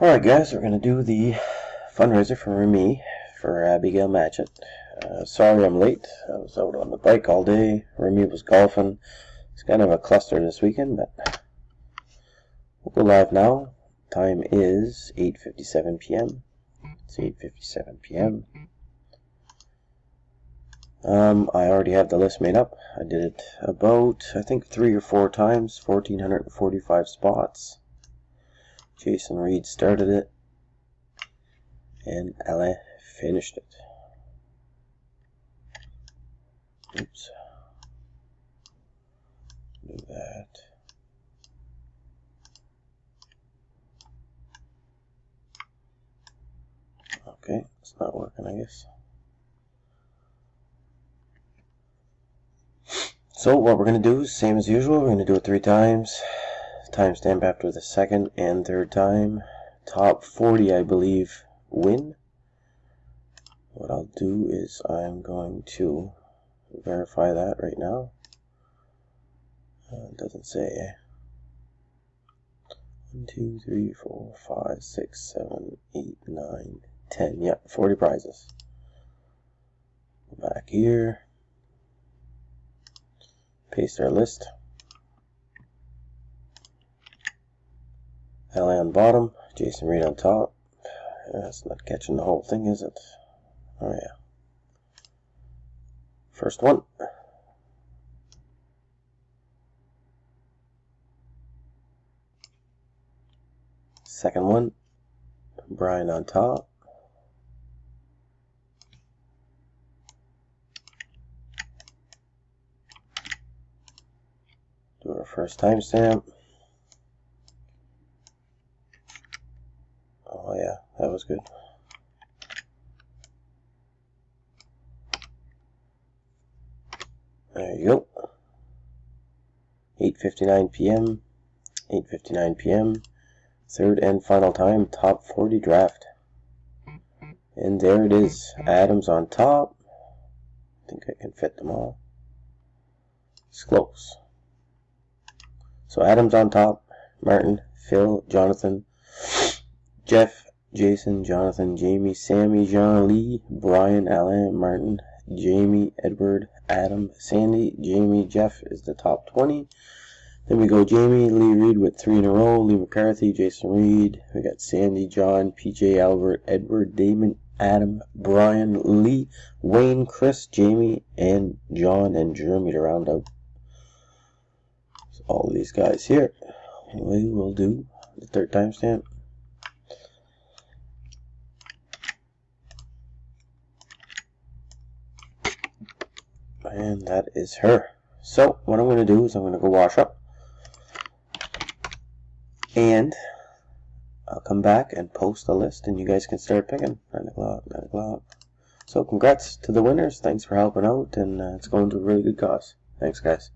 Alright guys, we're going to do the fundraiser for me for Abigail Matchett. Sorry I'm late. I was out on the bike all day. Remy was golfing. It's kind of a cluster this weekend, but we'll go live now. Time is 8:57 p.m. It's 8:57 p.m. I already have the list made up. I did it about, I think, 3 or 4 times, 1,445 spots. Jason Reed started it, and Alain finished it. Oops. Do that. Okay, it's not working, I guess. So what we're going to do is same as usual. We're going to do it 3 times. Timestamp after the second and third time. Top 40, I believe, win. What I'll do is I'm going to verify that right now. It doesn't say. 1, 2, 3, 4, 5, 6, 7, 8, 9, 10. Yep, 40 prizes. Go back here. Paste our list. LA on bottom, Jason Reed on top. That's not catching the whole thing, is it? Oh yeah. First one. Second one. Brian on top. Do our first timestamp. Oh yeah, that was good. There you go. 8:59 p.m. 8:59 p.m. Third and final time, top 40 draft. And there it is. Adams on top. I think I can fit them all. It's close. So Adams on top. Martin, Phil, Jonathan, Jeff, Jason, Jonathan, Jamie, Sammy, Jean, Lee, Brian, Alain, Martin, Jamie, Edward, Adam, Sandy, Jamie, Jeff is the top 20. Then we go Jamie, Lee Reed with 3 in a row, Lee McCarthy, Jason Reed. We got Sandy, John, PJ, Albert, Edward, Damon, Adam, Brian, Lee, Wayne, Chris, Jamie, and John and Jeremy to round out. So all of these guys here. We will do the third timestamp. And that is her. So what I'm going to do is I'm going to go wash up. And I'll come back and post the list and you guys can start picking. 9 o'clock, 9 o'clock. So congrats to the winners. Thanks for helping out, and it's going to a really good cause. Thanks guys.